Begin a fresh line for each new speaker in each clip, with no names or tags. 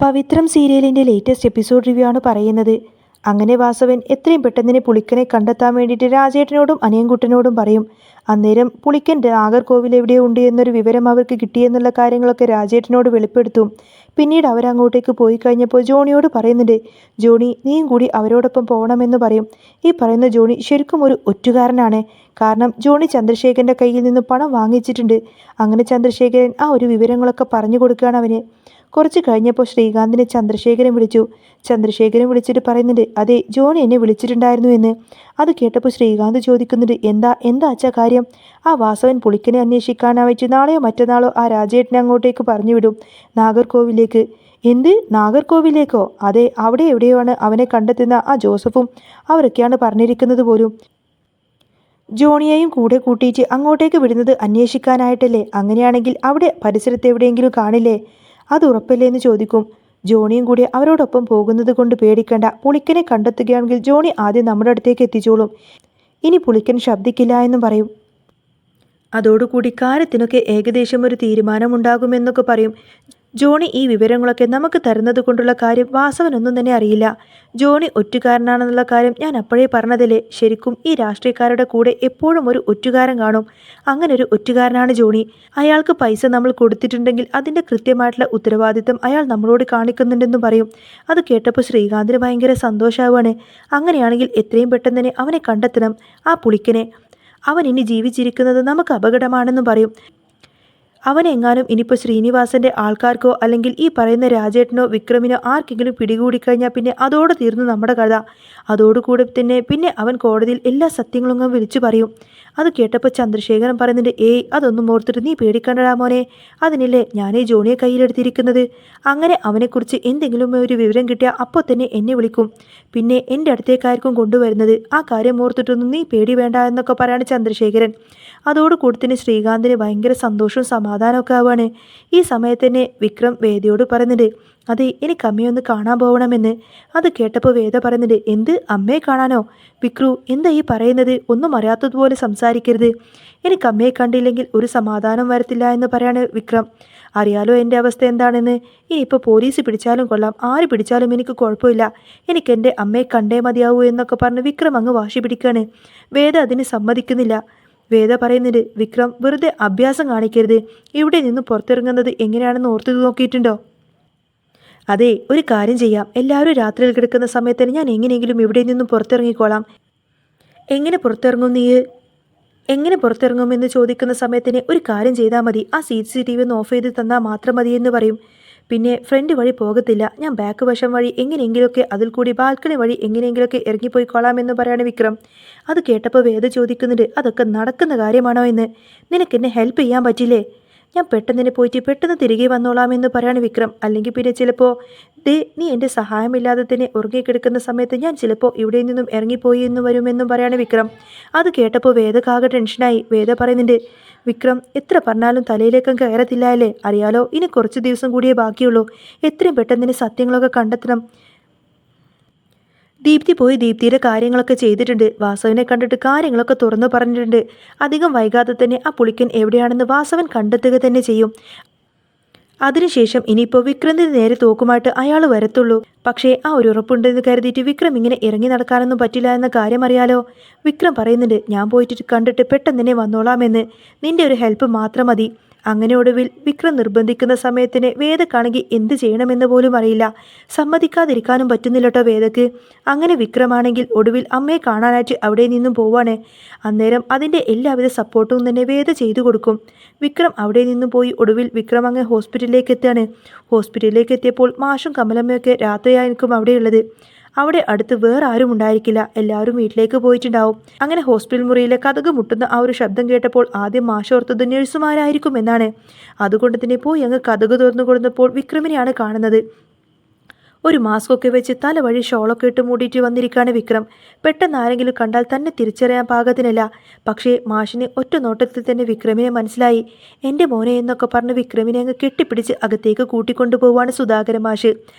പവിത്രം സീരിയലിൻ്റെ latest episode review ആണ് പറയുന്നത്. അങ്ങനെ വാസവൻ എത്രയും പെട്ടെന്ന് പുളിക്കനെ കണ്ടെത്താൻ വേണ്ടിയിട്ട് രാജേട്ടനോടും അനിയൻകുട്ടനോടും പറയും. അന്നേരം പുളിക്കൻ നാഗർകോവിൽ എവിടെയോ ഉണ്ട് എന്നൊരു വിവരം അവർക്ക് കിട്ടിയെന്നുള്ള കാര്യങ്ങളൊക്കെ രാജേട്ടനോട് വെളിപ്പെടുത്തും. പിന്നീട് അവരങ്ങോട്ടേക്ക് പോയി കഴിഞ്ഞപ്പോൾ ജോണിയോട് പറയുന്നുണ്ട്, ജോണി നീയും കൂടി അവരോടൊപ്പം പോകണമെന്ന് പറയും. ഈ പറയുന്ന ജോണി ശരിക്കും ഒരു ഒറ്റുകാരനാണ്. കാരണം ജോണി ചന്ദ്രശേഖരൻ്റെ കയ്യിൽ നിന്ന് പണം വാങ്ങിച്ചിട്ടുണ്ട്. അങ്ങനെ ചന്ദ്രശേഖരൻ ആ ഒരു വിവരങ്ങളൊക്കെ പറഞ്ഞു കൊടുക്കുകയാണ് അവന്. കുറച്ച് കഴിഞ്ഞപ്പോൾ ശ്രീകാന്തിനെ ചന്ദ്രശേഖരൻ വിളിച്ചു. ചന്ദ്രശേഖരൻ വിളിച്ചിട്ട് പറയുന്നുണ്ട്, അതെ ജോണി എന്നെ വിളിച്ചിട്ടുണ്ടായിരുന്നു എന്ന്. അത് കേട്ടപ്പോൾ ശ്രീകാന്ത് ചോദിക്കുന്നുണ്ട്, എന്താ അച്ഛാ കാര്യം? ആ വാസവൻ പുളിക്കനെ അന്വേഷിക്കാനായിട്ട് നാളെയോ മറ്റന്നാളോ ആ രാജേട്ടനെ അങ്ങോട്ടേക്ക് പറഞ്ഞു വിടും, നാഗർകോവിലേക്ക്. എന്ത്, നാഗർകോവിലേക്കോ? അതെ, അവിടെ എവിടെയാണ് അവനെ കണ്ടെത്തുന്ന ആ ജോസഫും അവരൊക്കെയാണ് പറഞ്ഞിരിക്കുന്നത് പോലും. ജോണിയെയും കൂടെ കൂട്ടിയിട്ട് അങ്ങോട്ടേക്ക് വിടുന്നത് അന്വേഷിക്കാനായിട്ടല്ലേ? അങ്ങനെയാണെങ്കിൽ അവിടെ പരിസരത്ത് എവിടെയെങ്കിലും കാണില്ലേ? അത് ഉറപ്പല്ലേ എന്ന് ചോദിക്കും. ജോണിയും കൂടി അവരോടൊപ്പം പോകുന്നത് കൊണ്ട് പേടിക്കണ്ട. പുളിക്കനെ കണ്ടെത്തുകയാണെങ്കിൽ ജോണി ആദ്യം നമ്മുടെ അടുത്തേക്ക് എത്തിച്ചോളും. ഇനി പുളിക്കൻ ശബ്ദിക്കില്ല എന്നും പറയും. അതോടുകൂടി കാര്യത്തിനൊക്കെ ഏകദേശം ഒരു തീരുമാനമുണ്ടാകുമെന്നൊക്കെ പറയും. ജോണി ഈ വിവരങ്ങളൊക്കെ നമുക്ക് തരുന്നത് കൊണ്ടുള്ള കാര്യം വാസവനൊന്നും തന്നെ അറിയില്ല. ജോണി ഒറ്റുകാരനാണെന്നുള്ള കാര്യം ഞാൻ അപ്പോഴേ പറഞ്ഞതല്ലേ. ശരിക്കും ഈ രാഷ്ട്രീയക്കാരുടെ കൂടെ എപ്പോഴും ഒരു ഒറ്റുകാരൻ കാണും. അങ്ങനെ ഒരു ഒറ്റുകാരനാണ് ജോണി. അയാൾക്ക് പൈസ നമ്മൾ കൊടുത്തിട്ടുണ്ടെങ്കിൽ അതിൻ്റെ കൃത്യമായിട്ടുള്ള ഉത്തരവാദിത്തം അയാൾ നമ്മളോട് കാണിക്കുന്നുണ്ടെന്നും പറയും. അത് കേട്ടപ്പോൾ ശ്രീകാന്തിന് ഭയങ്കര സന്തോഷമാവുകയാണ്. അങ്ങനെയാണെങ്കിൽ എത്രയും പെട്ടെന്ന് തന്നെ അവനെ കണ്ടെത്തണം, ആ പുളിക്കനെ. അവൻ ഇനി ജീവിച്ചിരിക്കുന്നത് നമുക്ക് അപകടമാണെന്നും പറയും. അവനെങ്ങാനും ഇനിയിപ്പോൾ ശ്രീനിവാസൻ്റെ ആൾക്കാർക്കോ അല്ലെങ്കിൽ ഈ പറയുന്ന രാജേട്ടനോ വിക്രമിനോ ആർക്കെങ്കിലും പിടികൂടിക്കഴിഞ്ഞാൽ പിന്നെ അതോടെ തീർന്നു നമ്മുടെ കഥ. അതോടുകൂടി പിന്നെ അവൻ കോടതിയിൽ എല്ലാ സത്യങ്ങളും വിളിച്ചു പറയും. അത് കേട്ടപ്പോൾ ചന്ദ്രശേഖരൻ പറയുന്നുണ്ട്, അതൊന്നും ഓർത്തിട്ട് നീ പേടിക്കണ്ടടാ മോനെ. അതിനില്ലേ ഞാൻ ഈ ജോണിയെ കയ്യിലെടുത്തിരിക്കുന്നത്. അങ്ങനെ അവനെക്കുറിച്ച് എന്തെങ്കിലും ഒരു വിവരം കിട്ടിയാൽ അപ്പോൾ തന്നെ എന്നെ വിളിക്കും. പിന്നെ എൻ്റെ അടുത്തേക്കായിരിക്കും കൊണ്ടുവരുന്നത്. ആ കാര്യം ഓർത്തിട്ടൊന്നും നീ പേടി വേണ്ട എന്നൊക്കെ പറയാണ് ചന്ദ്രശേഖരൻ. അതോടുകൂടി തന്നെ ശ്രീകാന്തിന് ഭയങ്കര സന്തോഷവും സമാധാനമൊക്കെ ആവുകയാണ്. ഈ സമയത്ത് തന്നെ വിക്രം വേദയോട് പറയുന്നുണ്ട്, അതെ എനിക്ക് അമ്മയെ ഒന്ന് കാണാൻ പോകണമെന്ന്. അത് കേട്ടപ്പോൾ വേദ പറയുന്നുണ്ട്, എന്ത്, അമ്മയെ കാണാനോ? വിക്രു, എന്താ ഈ പറയുന്നത്? ഒന്നും അറിയാത്തതുപോലെ സംസാരിക്കരുത്. എനിക്ക് അമ്മയെ കണ്ടില്ലെങ്കിൽ ഒരു സമാധാനം വരത്തില്ല എന്ന് പറയാണ് വിക്രം. അറിയാലോ എൻ്റെ അവസ്ഥ എന്താണെന്ന്. ഇനിയിപ്പോൾ പോലീസ് പിടിച്ചാലും കൊള്ളാം, ആര് പിടിച്ചാലും എനിക്ക് കുഴപ്പമില്ല. എനിക്ക് എൻ്റെ അമ്മയെ കണ്ടേ മതിയാവൂ എന്നൊക്കെ പറഞ്ഞ് വിക്രം അങ്ങ് വാശി പിടിക്കുകയാണ്. വേദ അതിന് സമ്മതിക്കുന്നില്ല. വേദ പറയുന്നുണ്ട്, വിക്രം വെറുതെ അഭ്യാസം കാണിക്കരുത്. ഇവിടെ നിന്ന് പുറത്തിറങ്ങുന്നത് എങ്ങനെയാണെന്ന് ഓർത്തു നോക്കിയിട്ടുണ്ടോ? അതെ, ഒരു കാര്യം ചെയ്യാം. എല്ലാവരും രാത്രിയിൽ കിടക്കുന്ന സമയത്തിന് ഞാൻ എങ്ങനെയെങ്കിലും ഇവിടെ നിന്നും പുറത്തിറങ്ങിക്കോളാം. എങ്ങനെ പുറത്തിറങ്ങും നീ? എങ്ങനെ പുറത്തിറങ്ങുമെന്ന് ചോദിക്കുന്ന സമയത്തിന് ഒരു കാര്യം ചെയ്താൽ മതി. ആ CCTV ഒന്ന് ഓഫ് ചെയ്ത് തന്നാൽ മാത്രം മതി എന്ന് പറയും. പിന്നെ ഫ്രണ്ട് വഴി പോകത്തില്ല, ഞാൻ ബാക്ക് വശം വഴി എങ്ങനെയെങ്കിലുമൊക്കെ അതിൽ കൂടി ബാൽക്കണി വഴി എങ്ങനെയെങ്കിലുമൊക്കെ ഇറങ്ങിപ്പോയിക്കോളാമെന്ന് പറയാണ് വിക്രം. അത് കേട്ടപ്പോൾ വേദ ചോദിക്കുന്നുണ്ട്, അതൊക്കെ നടക്കുന്ന കാര്യമാണോ എന്ന്? നിനക്കെന്നെ ഹെൽപ്പ് ചെയ്യാൻ പറ്റില്ലേ? ഞാൻ പെട്ടെന്ന് പോയിട്ട് പെട്ടെന്ന് തിരികെ വന്നോളാമെന്ന് പറയാണ് വിക്രം. അല്ലെങ്കിൽ പിന്നെ ചിലപ്പോൾ നീ എൻ്റെ സഹായമില്ലാതെ തന്നെ ഉറങ്ങിക്കിടക്കുന്ന സമയത്ത് ഞാൻ ചിലപ്പോൾ ഇവിടെ നിന്നും ഇറങ്ങിപ്പോയി എന്ന് വരുമെന്നും പറയാണ് വിക്രം. അത് കേട്ടപ്പോൾ വേദക്കാകെ ടെൻഷനായി. വേദ പറയുന്നുണ്ട്, വിക്രം എത്ര പറഞ്ഞാലും തലയിലേക്കും കയറത്തില്ല അല്ലേ? അറിയാലോ, ഇനി കുറച്ച് ദിവസം കൂടിയേ ബാക്കിയുള്ളൂ. എത്രയും പെട്ടെന്ന് സത്യങ്ങളൊക്കെ കണ്ടെത്തണം. ദീപ്തി പോയി ദീപ്തിയുടെ കാര്യങ്ങളൊക്കെ ചെയ്തിട്ടുണ്ട്. വാസവനെ കണ്ടിട്ട് കാര്യങ്ങളൊക്കെ തുറന്നു പറഞ്ഞിട്ടുണ്ട്. അധികം വൈകാതെ തന്നെ ആ പുളിക്കൻ എവിടെയാണെന്ന് വാസവൻ കണ്ടെത്തുക തന്നെ ചെയ്യും. അതിനുശേഷം ഇനിയിപ്പോൾ വിക്രമിന് നേരെ തോക്കുമായിട്ട് അയാൾ വരത്തുള്ളൂ. പക്ഷേ ആ ഒരു ഉറപ്പുണ്ടെന്ന് കരുതിയിട്ട് വിക്രം ഇങ്ങനെ ഇറങ്ങി നടക്കാനൊന്നും പറ്റില്ല എന്ന കാര്യം അറിയാലോ. വിക്രം പറയുന്നുണ്ട്, ഞാൻ പോയിട്ട് കണ്ടിട്ട് പെട്ടെന്ന് തന്നെ വന്നോളാമെന്ന്. നിന്റെ ഒരു ഹെൽപ്പ് മാത്രം മതി. അങ്ങനെ ഒടുവിൽ വിക്രം നിർബന്ധിക്കുന്ന സമയത്തിന് വേദക്കാണെങ്കിൽ എന്ത് ചെയ്യണമെന്ന് പോലും അറിയില്ല. സമ്മതിക്കാതിരിക്കാനും പറ്റുന്നില്ല കേട്ടോ വേദക്ക്. അങ്ങനെ വിക്രമാണെങ്കിൽ ഒടുവിൽ അമ്മയെ കാണാനായിട്ട് അവിടെ നിന്നും പോവാണ്. അന്നേരം അതിൻ്റെ എല്ലാവിധ സപ്പോർട്ടും തന്നെ വേദ ചെയ്തു കൊടുക്കും. വിക്രം അവിടെ നിന്നും പോയി ഒടുവിൽ വിക്രം അങ്ങ് ഹോസ്പിറ്റലിലേക്ക് എത്തുകയാണ്. ഹോസ്പിറ്റലിലേക്ക് എത്തിയപ്പോൾ മാഷും കമലമ്മയൊക്കെ രാത്രിയായിരിക്കും അവിടെയുള്ളത്. അവിടെ അടുത്ത് വേറെ ആരും ഉണ്ടായിരിക്കില്ല. എല്ലാവരും വീട്ടിലേക്ക് പോയിട്ടുണ്ടാവും. അങ്ങനെ ഹോസ്പിറ്റൽ മുറിയിലെ കതക് മുട്ടുന്ന ആ ഒരു ശബ്ദം കേട്ടപ്പോൾ ആദ്യം മാഷ് ഓർത്തത് നഴ്സുമാരായിരിക്കും എന്നാണ്. അതുകൊണ്ട് തന്നെ പോയി അങ്ങ് കതക് തുറന്നു കൊടുത്തപ്പോൾ വിക്രമിനെയാണ് കാണുന്നത്. ഒരു മാസ്കൊക്കെ വെച്ച് തലവഴി ഷോളൊക്കെ ഇട്ട് മൂടിയിട്ട് വന്നിരിക്കുകയാണ് വിക്രം. പെട്ടെന്ന് ആരെങ്കിലും കണ്ടാൽ തന്നെ തിരിച്ചറിയാൻ പാകത്തിനല്ല. പക്ഷേ മാഷിന് ഒറ്റ നോട്ടത്തിൽ തന്നെ വിക്രമിനെ മനസ്സിലായി. എൻ്റെ മോനെ എന്നൊക്കെ പറഞ്ഞ് വിക്രമിനെ അങ്ങ് കെട്ടിപ്പിടിച്ച് അകത്തേക്ക് കൂട്ടിക്കൊണ്ടുപോവാണ് സുധാകരൻ മാഷ്.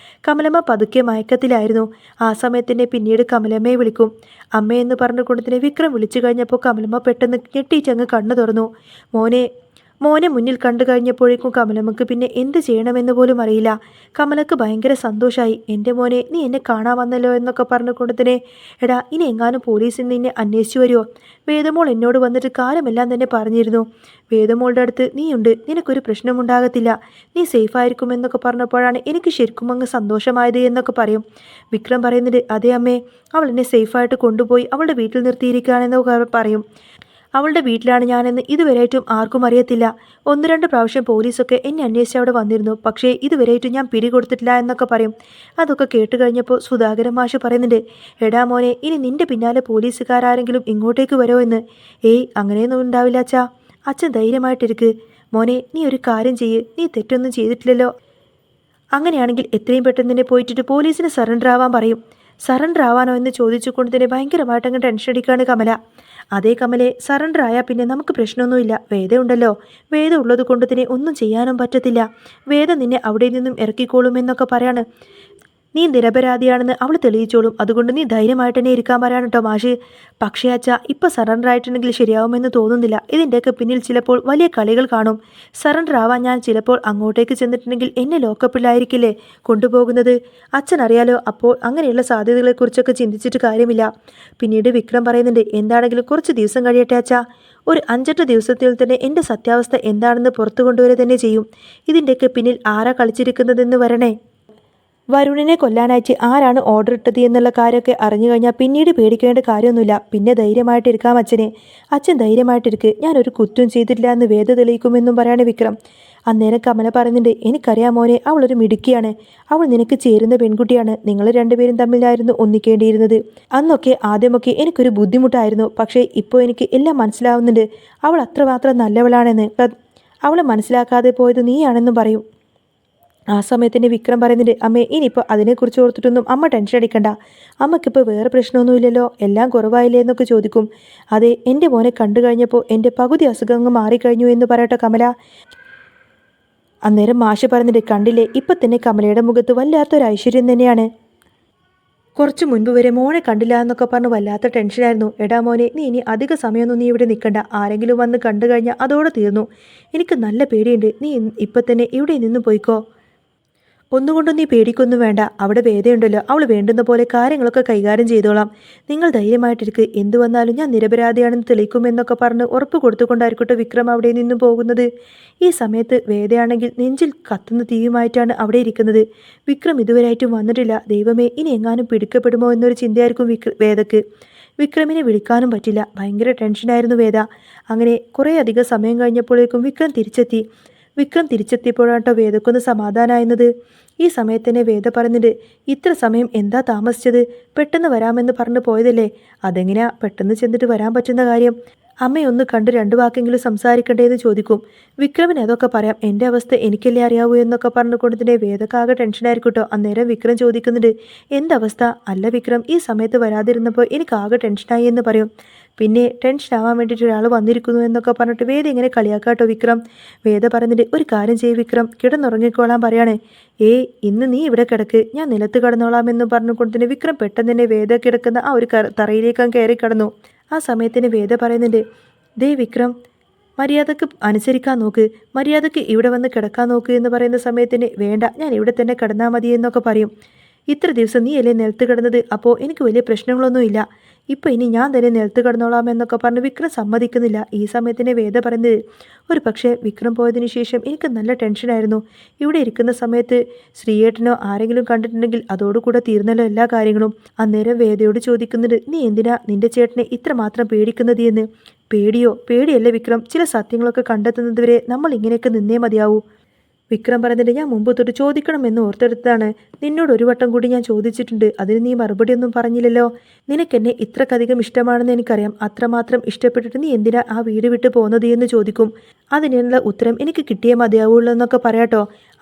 കമലമ്മ പതുക്കെ മയക്കത്തിലായിരുന്നു. ആ സമയത്തന്നെ പിന്നീട് കമലമ്മയെ വിളിക്കും. അമ്മയെന്ന് പറഞ്ഞുകൊണ്ട് തന്നെ വിക്രം വിളിച്ചു കഴിഞ്ഞപ്പോൾ കമലമ്മ പെട്ടെന്ന് ഞെട്ടിച്ചങ്ങ് കണ്ണു തുറന്നു. മോനെ മോനെ മുന്നിൽ കണ്ടു കഴിഞ്ഞപ്പോഴേക്കും കമലമ്മക്ക് പിന്നെ എന്ത് ചെയ്യണമെന്ന് പോലും അറിയില്ല. കമലക്ക് ഭയങ്കര സന്തോഷമായി. എൻ്റെ മോനെ, നീ എന്നെ കാണാൻ വന്നല്ലോ എന്നൊക്കെ പറഞ്ഞുകൊണ്ട് തന്നെ, എടാ ഇനി എങ്ങാനും പോലീസിൽ നിന്നെ അന്വേഷിച്ചു വരുമോ? വേദമോൾ എന്നോട് വന്നിട്ട് കാര്യമെല്ലാം തന്നെ പറഞ്ഞിരുന്നു. വേദമോളുടെ അടുത്ത് നീയുണ്ട്, നിനക്കൊരു പ്രശ്നമുണ്ടാകത്തില്ല, നീ സേഫായിരിക്കുമെന്നൊക്കെ പറഞ്ഞപ്പോഴാണ് എനിക്ക് ശരിക്കും അങ്ങ് സന്തോഷമായത് എന്നൊക്കെ പറയും. വിക്രം പറയുന്നുണ്ട്, അതേ അമ്മേ, അവൾ എന്നെ സേഫായിട്ട് കൊണ്ടുപോയി അവളുടെ വീട്ടിൽ നിർത്തിയിരിക്കുകയാണെന്നൊക്കെ പറയും. അവളുടെ വീട്ടിലാണ് ഞാനെന്ന് ഇതുവരെയായിട്ടും ആർക്കും അറിയത്തില്ല. 1-2 പ്രാവശ്യം പോലീസൊക്കെ എന്നെ അന്വേഷിച്ച് അവിടെ വന്നിരുന്നു. പക്ഷേ ഇതുവരെയായിട്ടും ഞാൻ പിടികൊടുത്തിട്ടില്ല എന്നൊക്കെ പറയും. അതൊക്കെ കേട്ട് കഴിഞ്ഞപ്പോൾ സുധാകരൻ മാഷ് പറയുന്നുണ്ട്, എടാ മോനെ, ഇനി നിന്റെ പിന്നാലെ പോലീസുകാരെങ്കിലും ഇങ്ങോട്ടേക്ക് വരുമോ എന്ന്. ഏയ്, അങ്ങനെയൊന്നും ഉണ്ടാവില്ല അച്ഛാ. അച്ഛൻ ധൈര്യമായിട്ടിരിക്ക് മോനെ. നീ ഒരു കാര്യം ചെയ്യ്, നീ തെറ്റൊന്നും ചെയ്തിട്ടില്ലല്ലോ. അങ്ങനെയാണെങ്കിൽ എത്രയും പെട്ടെന്ന് തന്നെ പോയിട്ടിട്ട് പോലീസിന് സറണ്ടർ ആവാൻ പറയും. സറണ്ടർ ആവാനോ എന്ന് ചോദിച്ചുകൊണ്ട് തന്നെ ഭയങ്കരമായിട്ട് അങ്ങ് ടെൻഷൻ അടിക്കുകയാണ് കമല. അതേ കമലെ, സറണ്ടർ ആയാൽ പിന്നെ നമുക്ക് പ്രശ്നമൊന്നുമില്ല. വേദ ഉണ്ടല്ലോ. വേദ ഉള്ളത് കൊണ്ട് തന്നെ ഒന്നും ചെയ്യാനും പറ്റത്തില്ല. വേദ നിന്നെ അവിടെ നിന്നും ഇറക്കിക്കോളും എന്നൊക്കെ പറയാണ്. നീ നിരപരാധിയാണെന്ന് അവൾ തെളിയിച്ചോളും. അതുകൊണ്ട് നീ ധൈര്യമായിട്ട് തന്നെ ഇരിക്കാൻ പറയാണ് കേട്ടോ മാഷ്. പക്ഷേ അച്ഛാ, ഇപ്പം സറണ്ടർ ആയിട്ടുണ്ടെങ്കിൽ ശരിയാവുമെന്ന് തോന്നുന്നില്ല. ഇതിൻ്റെയൊക്കെ പിന്നിൽ ചിലപ്പോൾ വലിയ കളികൾ കാണും. സറണ്ടർ ആവാൻ ഞാൻ ചിലപ്പോൾ അങ്ങോട്ടേക്ക് ചെന്നിട്ടുണ്ടെങ്കിൽ എന്നെ ലോക്കപ്പിലായിരിക്കില്ലേ കൊണ്ടുപോകുന്നത്? അച്ഛൻ അറിയാലോ. അപ്പോൾ അങ്ങനെയുള്ള സാധ്യതകളെക്കുറിച്ചൊക്കെ ചിന്തിച്ചിട്ട് കാര്യമില്ല. പിന്നീട് വിക്രം പറയുന്നുണ്ട്, എന്താണെങ്കിലും കുറച്ച് ദിവസം കഴിയട്ടെ അച്ഛാ. ഒരു 5-8 ദിവസത്തിൽ തന്നെ എൻ്റെ സത്യാവസ്ഥ എന്താണെന്ന് പുറത്തു കൊണ്ടുവരിക തന്നെ ചെയ്യും. ഇതിൻ്റെയൊക്കെ പിന്നിൽ ആരാ കളിച്ചിരിക്കുന്നതെന്ന് വരണേ. വരുണിനെ കൊല്ലാനായിട്ട് ആരാണ് ഓർഡർ ഇട്ടത് എന്നുള്ള കാര്യമൊക്കെ അറിഞ്ഞു കഴിഞ്ഞാൽ പിന്നീട് പേടിക്കേണ്ട കാര്യമൊന്നുമില്ല. പിന്നെ ധൈര്യമായിട്ടിരിക്കാം അച്ഛനെ. അച്ഛൻ ധൈര്യമായിട്ടിരിക്ക്, ഞാനൊരു കുറ്റം ചെയ്തിട്ടില്ല എന്ന് വേദ തെളിയിക്കുമെന്നും പറയാണ് വിക്രം. അന്നേരം കമല പറയുന്നുണ്ട്, എനിക്കറിയാം മോനെ, അവളൊരു മിടുക്കിയാണ്. അവൾ നിനക്ക് ചേരുന്ന പെൺകുട്ടിയാണ്. നിങ്ങൾ രണ്ടുപേരും തമ്മിലായിരുന്നു ഒന്നിക്കേണ്ടിയിരുന്നത്. അന്നൊക്കെ ആദ്യമൊക്കെ എനിക്കൊരു ബുദ്ധിമുട്ടായിരുന്നു. പക്ഷേ ഇപ്പോൾ എനിക്ക് എല്ലാം മനസ്സിലാവുന്നുണ്ട്. അവൾ അത്രമാത്രം നല്ലവളാണെന്ന്. അവളെ മനസ്സിലാക്കാതെ പോയത് നീയാണെന്നും പറയും. ആ സമയത്തിന് വിക്രം പറയുന്നുണ്ട്, അമ്മേ, ഇനിയിപ്പോൾ അതിനെക്കുറിച്ച് ഓർത്തിട്ടൊന്നും അമ്മ ടെൻഷൻ അടിക്കണ്ട. അമ്മക്കിപ്പോൾ വേറെ പ്രശ്നമൊന്നുമില്ലല്ലോ, എല്ലാം കുറവായില്ലേ എന്നൊക്കെ ചോദിക്കും. അതെ, എൻ്റെ മോനെ കണ്ടു കഴിഞ്ഞപ്പോൾ എൻ്റെ പകുതി അസുഖങ്ങൾ മാറിക്കഴിഞ്ഞു എന്ന് പറയട്ടെ കമല. അന്നേരം മാഷ് പറയുന്നുണ്ട്, കണ്ടില്ലേ, ഇപ്പം തന്നെ കമലയുടെ മുഖത്ത് വല്ലാത്തൊരു ഐശ്വര്യം തന്നെയാണ്. കുറച്ച് മുൻപ് വരെ മോനെ കണ്ടില്ല എന്നൊക്കെ പറഞ്ഞ് വല്ലാത്ത ടെൻഷനായിരുന്നു. എടാ മോനെ, നീ ഇനി അധിക സമയമൊന്നും നീ ഇവിടെ നിൽക്കണ്ട. ആരെങ്കിലും വന്ന് കണ്ടു കഴിഞ്ഞാൽ അതോടെ തീർന്നു. എനിക്ക് നല്ല പേടിയുണ്ട്. നീ ഇപ്പം തന്നെ ഇവിടെ നിന്ന് പോയിക്കോ. ഒന്നുകൊണ്ടും നീ പേടിക്കൊന്നും വേണ്ട. അവിടെ വേദയുണ്ടല്ലോ, അവൾ വേണ്ടുന്ന പോലെ കാര്യങ്ങളൊക്കെ കൈകാര്യം ചെയ്തോളാം. നിങ്ങൾ ധൈര്യമായിട്ടിരിക്ക്. എന്തു വന്നാലും ഞാൻ നിരപരാധിയാണെന്ന് തെളിയിക്കുമെന്നൊക്കെ പറഞ്ഞ് ഉറപ്പ് കൊടുത്തുകൊണ്ടായിരിക്കട്ടെ വിക്രം അവിടെ നിന്നും പോകുന്നത്. ഈ സമയത്ത് വേദയാണെങ്കിൽ നെഞ്ചിൽ കത്തുന്ന തീയുമായിട്ടാണ് അവിടെ ഇരിക്കുന്നത്. വിക്രം ഇതുവരെയായിട്ടും വന്നിട്ടില്ല. ദൈവമേ, ഇനി എങ്ങാനും പിടിക്കപ്പെടുമോ എന്നൊരു ചിന്തയായിരിക്കും വേദക്ക്. വിക്രമിനെ വിളിക്കാനും പറ്റില്ല. ഭയങ്കര ടെൻഷനായിരുന്നു വേദ. അങ്ങനെ കുറേ അധികം സമയം കഴിഞ്ഞപ്പോഴേക്കും വിക്രം തിരിച്ചെത്തിയപ്പോഴാട്ടോ വേദക്കൊന്ന് സമാധാനമായിരുന്നത്. ഈ സമയത്ത് തന്നെ വേദ പറഞ്ഞിട്ട്, ഇത്ര സമയം എന്താ താമസിച്ചത്? പെട്ടെന്ന് വരാമെന്ന് പറഞ്ഞു പോയതല്ലേ? അതെങ്ങനെയാ പെട്ടെന്ന് ചെന്നിട്ട് വരാൻ പറ്റുന്ന കാര്യം? അമ്മയൊന്ന് കണ്ട് 2 വാക്കെങ്കിലും സംസാരിക്കണ്ടേന്ന് ചോദിക്കും. വിക്രമിന് അതൊക്കെ പറയാം, എൻ്റെ അവസ്ഥ എനിക്കല്ലേ അറിയാവൂ എന്നൊക്കെ പറഞ്ഞുകൊണ്ട് തന്നെ വേദക്കാകെ ടെൻഷനായിരിക്കും കേട്ടോ. അന്നേരം വിക്രം ചോദിക്കുന്നുണ്ട്, എന്തവസ്ഥ? അല്ല വിക്രം, ഈ സമയത്ത് വരാതിരുന്നപ്പോൾ എനിക്കാകെ ടെൻഷനായി എന്ന് പറയും. പിന്നെ ടെൻഷനാവാൻ വേണ്ടിയിട്ട് ഒരാൾ വന്നിരിക്കുന്നു എന്നൊക്കെ പറഞ്ഞിട്ട് വേദ ഇങ്ങനെ കളിയാക്കാട്ടോ വിക്രം. വേദ പറഞ്ഞിട്ട്, ഒരു കാര്യം ചെയ്യ് വിക്രം, കിടന്നുറങ്ങിക്കോളാൻ പറയാണ്. ഇന്ന് നീ ഇവിടെ കിടക്ക്, ഞാൻ നിലത്ത് കിടന്നോളാം എന്ന് പറഞ്ഞുകൊണ്ട് തന്നെ വിക്രം പെട്ടെന്ന് തന്നെ വേദ കിടക്കുന്ന ആ ഒരു തറയിലേക്ക് കയറി കിടന്നു. ആ സമയത്തിന് വേദ പറയുന്നുണ്ട്, ദേ വിക്രം, മര്യാദക്ക് അനുസരിക്കാൻ നോക്ക്, മര്യാദക്ക് ഇവിടെ വന്ന് കിടക്കാൻ നോക്ക് എന്ന് പറയുന്ന സമയത്തിന്, വേണ്ട, ഞാൻ ഇവിടെ തന്നെ കിടന്നാൽ മതി എന്നൊക്കെ പറയും. ഇത്ര ദിവസം നീ അല്ലേ നിലത്ത് കിടന്നത്, അപ്പോൾ എനിക്ക് വലിയ പ്രശ്നങ്ങളൊന്നുമില്ല. ഇപ്പം ഇനി ഞാൻ തന്നെ നിലത്ത് കിടന്നോളാം എന്നൊക്കെ പറഞ്ഞ് വിക്രം സമ്മതിക്കുന്നില്ല. ഈ സമയത്തിന് വേദ പറയുന്നത്, ഒരു പക്ഷേ വിക്രം പോയതിനു ശേഷം എനിക്ക് നല്ല ടെൻഷനായിരുന്നു. ഇവിടെ ഇരിക്കുന്ന സമയത്ത് ശ്രീയേട്ടനോ ആരെങ്കിലും കണ്ടിട്ടുണ്ടെങ്കിൽ അതോടുകൂടെ തീർന്നല്ലോ എല്ലാ കാര്യങ്ങളും. അന്നേരം വേദയോട് ചോദിക്കുന്നുണ്ട്, നീ എന്തിനാ നിന്റെ ചേട്ടനെ ഇത്രമാത്രം പേടിക്കുന്നത് എന്ന്? പേടിയല്ലേ വിക്രം, ചില സത്യങ്ങളൊക്കെ കണ്ടെത്തുന്നത് വരെ നമ്മൾ ഇങ്ങനെയൊക്കെ നിന്നേ മതിയാവൂ. വിക്രം പറഞ്ഞിട്ട്, ഞാൻ മുമ്പ് തൊട്ട് ചോദിക്കണമെന്ന് ഓർത്തെടുത്താണ്. നിന്നോട് ഒരു വട്ടം കൂടി ഞാൻ ചോദിച്ചിട്ടുണ്ട്, അതിന് നീ മറുപടിയൊന്നും പറഞ്ഞില്ലല്ലോ. നിനക്കെന്നെ ഇത്രക്കധികം ഇഷ്ടമാണെന്ന് എനിക്കറിയാം. അത്രമാത്രം ഇഷ്ടപ്പെട്ടിട്ട് നീ എന്തിനാ ആ വീട് വിട്ട് പോകുന്നത് എന്ന് ചോദിക്കും. അതിനുള്ള ഉത്തരം എനിക്ക് കിട്ടിയേ മതിയാവുള്ളൂ എന്നൊക്കെ പറയാട്ടോ.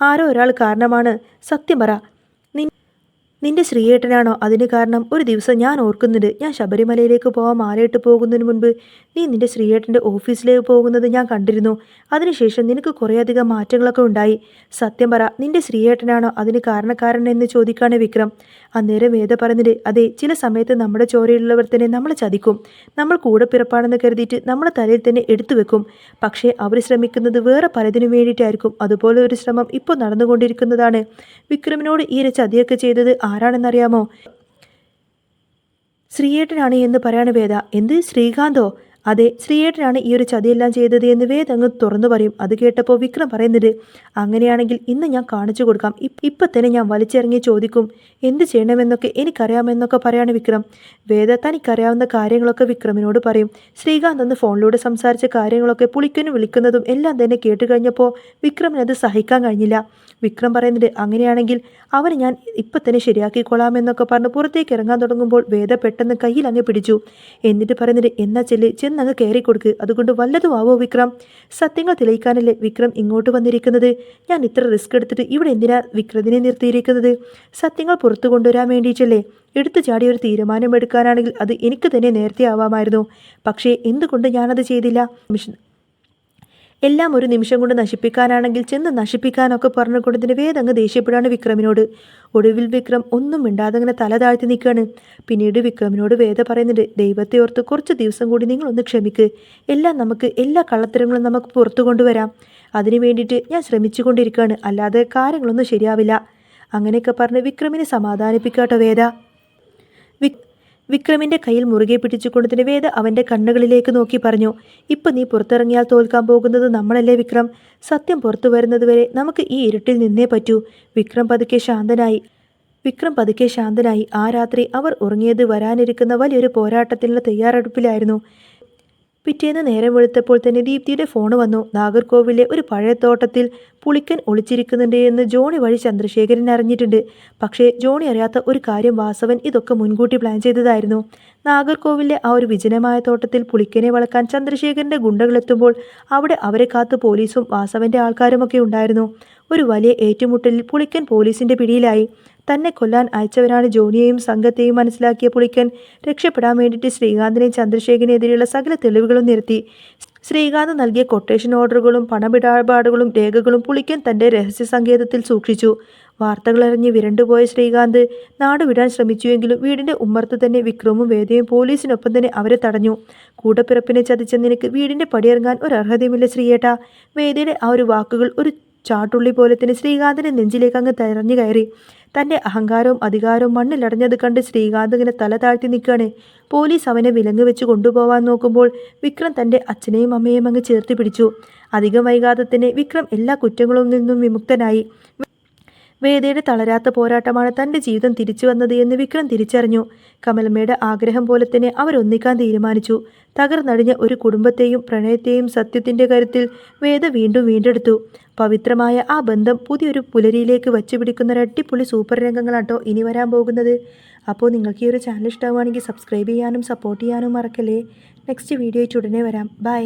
ആരോ ഒരാൾ കാരണമാണ്. സത്യം പറ, നിന്റെ ശ്രീയേട്ടനാണോ അതിന് കാരണം? ഒരു ദിവസം ഞാൻ ഓർക്കുന്നുണ്ട്, ഞാൻ ശബരിമലയിലേക്ക് പോകാൻ മാലയിട്ട് പോകുന്നതിന് മുൻപ് നീ നിന്റെ ശ്രീയേട്ടൻ്റെ ഓഫീസിലേക്ക് പോകുന്നത് ഞാൻ കണ്ടിരുന്നു. അതിനുശേഷം നിനക്ക് കുറേയധികം മാറ്റങ്ങളൊക്കെ ഉണ്ടായി. സത്യം പറ, നിന്റെ ശ്രീയേട്ടനാണോ അതിന് കാരണക്കാരൻ എന്ന് ചോദിക്കാണ് വിക്രം. അന്നേരം വേദ പറഞ്ഞത്, അതെ, ചില സമയത്ത് നമ്മുടെ ചോരയുള്ളവർ തന്നെ നമ്മളെ ചതിക്കും. നമ്മൾ കൂടെ പിറപ്പാണെന്ന് കരുതിയിട്ട് നമ്മളെ തലയിൽ തന്നെ എടുത്തു വെക്കും. പക്ഷേ അവർ ശ്രമിക്കുന്നത് വേറെ പലതിനു വേണ്ടിയിട്ടായിരിക്കും. അതുപോലെ ഒരു ശ്രമം ഇപ്പോൾ നടന്നുകൊണ്ടിരിക്കുന്നതാണ്. വിക്രമിനോട് ഈ ഒരു ചതിയൊക്കെ ചെയ്തത് ആരാണെന്നറിയാമോ? ശ്രീയേട്ടനാണ് എന്ന് പറയാണ് വേദ. എന്ത്, ശ്രീകാന്തോ? അതെ, ശ്രീയേട്ടനാണ് ഈ ഒരു ചതിയെല്ലാം ചെയ്തത് എന്ന് വേദ അങ്ങ് തുറന്നു പറയും. അത് കേട്ടപ്പോൾ വിക്രം പറയുന്നത്, അങ്ങനെയാണെങ്കിൽ ഇന്ന് ഞാൻ കാണിച്ചു കൊടുക്കാം. ഇപ്പം തന്നെ ഞാൻ വലിച്ചിറങ്ങി ചോദിക്കും എന്ത് ചെയ്യണമെന്നൊക്കെ എനിക്കറിയാമെന്നൊക്കെ പറയാണ് വിക്രം. വേദ തനിക്കറിയാവുന്ന കാര്യങ്ങളൊക്കെ വിക്രമിനോട് പറയും. ശ്രീകാന്ത് അന്ന് ഫോണിലൂടെ സംസാരിച്ച കാര്യങ്ങളൊക്കെ പുളിക്കനും വിളിക്കുന്നതും എല്ലാം തന്നെ കേട്ട് കഴിഞ്ഞപ്പോൾ വിക്രമിനത് സഹിക്കാൻ കഴിഞ്ഞില്ല. വിക്രം പറയുന്നത്, അങ്ങനെയാണെങ്കിൽ അവനെ ഞാൻ ഇപ്പം തന്നെ ശരിയാക്കിക്കൊള്ളാമെന്നൊക്കെ പറഞ്ഞ് പുറത്തേക്ക് ഇറങ്ങാൻ തുടങ്ങുമ്പോൾ വേദ പെട്ടെന്ന് കയ്യിൽ അങ്ങ് പിടിച്ചു. എന്നിട്ട് പറയുന്നത്, എന്നാ ചെന്നങ്ങ് കയറി കൊടുക്ക്, അതുകൊണ്ട് വല്ലതും ആവോ വിക്രം? സത്യങ്ങൾ തെളിയിക്കാനല്ലേ വിക്രം ഇങ്ങോട്ട് വന്നിരിക്കുന്നത്? ഞാൻ ഇത്ര റിസ്ക് എടുത്തിട്ട് ഇവിടെ എന്തിനാ വിക്രത്തിനെ നിർത്തിയിരിക്കുന്നത്? സത്യങ്ങൾ പുറത്തു കൊണ്ടുവരാൻ വേണ്ടിയിട്ടല്ലേ? എടുത്തു ചാടി ഒരു തീരുമാനമെടുക്കാനാണെങ്കിൽ അത് എനിക്ക് തന്നെ നേരത്തെ ആവാമായിരുന്നു. പക്ഷേ എന്തുകൊണ്ട് ഞാനത് ചെയ്തില്ല? എല്ലാം ഒരു നിമിഷം കൊണ്ട് നശിപ്പിക്കാനാണെങ്കിൽ ചെന്ന് നശിപ്പിക്കാനൊക്കെ പറഞ്ഞുകൊണ്ടതിന് വേദങ്ങ് ദേഷ്യപ്പെടാണ് വിക്രമിനോട്. ഒടുവിൽ വിക്രം ഒന്നും മിണ്ടാതെ അങ്ങനെ തല താഴ്ത്തി നിൽക്കുകയാണ്. പിന്നീട് വിക്രമിനോട് വേദ പറയുന്നുണ്ട്, ദൈവത്തെ ഓർത്ത് കുറച്ച് ദിവസം കൂടി നിങ്ങളൊന്ന് ക്ഷമിക്ക്. എല്ലാ കള്ളത്തരങ്ങളും നമുക്ക് പുറത്തു കൊണ്ടുവരാം. അതിനു വേണ്ടിയിട്ട് ഞാൻ ശ്രമിച്ചുകൊണ്ടിരിക്കുകയാണ്, അല്ലാതെ കാര്യങ്ങളൊന്നും ശരിയാവില്ല. അങ്ങനെയൊക്കെ പറഞ്ഞ് വിക്രമിനെ സമാധാനിപ്പിക്കാട്ടോ വേദ. വിക്രമിൻ്റെ കയ്യിൽ മുറുകെ പിടിച്ചുകൊണ്ട് തന്നെ വേദ അവൻ്റെ കണ്ണുകളിലേക്ക് നോക്കി പറഞ്ഞു, ഇപ്പം നീ പുറത്തിറങ്ങിയാൽ തോൽക്കാൻ പോകുന്നത് നമ്മളല്ലേ വിക്രം? സത്യം പുറത്തു വരുന്നതുവരെ നമുക്ക് ഈ ഇരുട്ടിൽ നിന്നേ പറ്റൂ. വിക്രം പതുക്കെ ശാന്തനായി. ആ രാത്രി അവർ ഉറങ്ങിയത് വരാനിരിക്കുന്ന വലിയൊരു പോരാട്ടത്തിനുള്ള തയ്യാറെടുപ്പിലായിരുന്നു. പിറ്റേന്ന് നേരം വെളുത്തപ്പോൾ തന്നെ ദീപ്തിയുടെ ഫോൺ വന്നു. നാഗർകോവിലെ ഒരു പഴയ തോട്ടത്തിൽ പുളിക്കൻ ഒളിച്ചിരിക്കുന്നുണ്ട് എന്ന് ജോണി വഴി ചന്ദ്രശേഖരൻ അറിഞ്ഞിട്ടുണ്ട്. പക്ഷേ ജോണി അറിയാത്ത ഒരു കാര്യം, വാസവൻ ഇതൊക്കെ മുൻകൂട്ടി പ്ലാൻ ചെയ്തതായിരുന്നു. നാഗർകോവിലെ ആ ഒരു വിജനമായ തോട്ടത്തിൽ പുളിക്കനെ വളക്കാൻ ചന്ദ്രശേഖരൻ്റെ ഗുണ്ടകളെത്തുമ്പോൾ അവിടെ അവരെ കാത്ത് പോലീസും വാസവൻ്റെ ആൾക്കാരുമൊക്കെ ഉണ്ടായിരുന്നു. ഒരു വലിയ ഏറ്റുമുട്ടലിൽ പുളിക്കൻ പോലീസിൻ്റെ പിടിയിലായി. തന്നെ കൊല്ലാൻ അയച്ചവരാണ് ജോണിയെയും സംഘത്തെയും മനസ്സിലാക്കിയ പുളിക്കൻ രക്ഷപ്പെടാൻ വേണ്ടിയിട്ട് ശ്രീകാന്തിനെയും ചന്ദ്രശേഖരനെതിരെയുള്ള സകല തെളിവുകളും നിരത്തി. ശ്രീകാന്ത് നൽകിയ കൊട്ടേഷൻ ഓർഡറുകളും പണമിടപാടുകളും രേഖകളും പുളിക്കൻ തൻ്റെ രഹസ്യ സങ്കേതത്തിൽ സൂക്ഷിച്ചു. വാർത്തകളറിഞ്ഞ് വിരണ്ടുപോയ ശ്രീകാന്ത് നാടുവിടാൻ ശ്രമിച്ചുവെങ്കിലും വീടിൻ്റെ ഉമ്മർത്ത് തന്നെ വിക്രമും വേദയും പോലീസിനൊപ്പം തന്നെ അവരെ തടഞ്ഞു. കൂടപ്പിറപ്പിനെ ചതിച്ച നിനക്ക് വീടിൻ്റെ പടിയിറങ്ങാൻ ഒരർഹതയുമില്ല ശ്രീയേട്ടാ. വേദയുടെ ആ ഒരു വാക്കുകൾ ഒരു ചാട്ടുള്ളി പോലെ തന്നെ ശ്രീകാന്തിൻ്റെ നെഞ്ചിലേക്ക് അങ്ങ് തെരഞ്ഞു കയറി. തൻ്റെ അഹങ്കാരവും അധികാരവും മണ്ണിലടഞ്ഞത് കണ്ട് ശ്രീകാന്ത് ഇങ്ങനെ തല താഴ്ത്തി നിൽക്കുകയാണ്. പോലീസ് അവനെ വിലങ്ങ് വെച്ച് കൊണ്ടുപോകാൻ നോക്കുമ്പോൾ വിക്രം തൻ്റെ അച്ഛനെയും അമ്മയെയും അങ്ങ് ചേർത്ത് പിടിച്ചു. അധികം വൈകാതെ തന്നെ വിക്രം എല്ലാ കുറ്റങ്ങളിൽ നിന്നും വിമുക്തനായി. വേദയുടെ തളരാത്ത പോരാട്ടമാണ് തൻ്റെ ജീവിതം തിരിച്ചു വന്നത് എന്ന് വിക്രം തിരിച്ചറിഞ്ഞു. കമലമ്മയുടെ ആഗ്രഹം പോലെ തന്നെ അവരൊന്നിക്കാൻ തീരുമാനിച്ചു. തകർന്നടിഞ്ഞ ഒരു കുടുംബത്തെയും പ്രണയത്തെയും സത്യത്തിൻ്റെ കരുത്തിൽ വേദ വീണ്ടും വീണ്ടെടുത്തു. പവിത്രമായ ആ ബന്ധം പുതിയൊരു പുലരിയിലേക്ക് വച്ചുപിടിക്കുന്ന ഒരു അടിപൊളി സൂപ്പർ രംഗങ്ങളാട്ടോ ഇനി വരാൻ പോകുന്നത്. അപ്പോൾ നിങ്ങൾക്ക് ഈ ഒരു ചാനൽ ഇഷ്ടമാവുകയാണെങ്കിൽ സബ്സ്ക്രൈബ് ചെയ്യാനും സപ്പോർട്ട് ചെയ്യാനും മറക്കല്ലേ. നെക്സ്റ്റ് വീഡിയോ ആയിട്ട് ഉടനെ വരാം. ബൈ.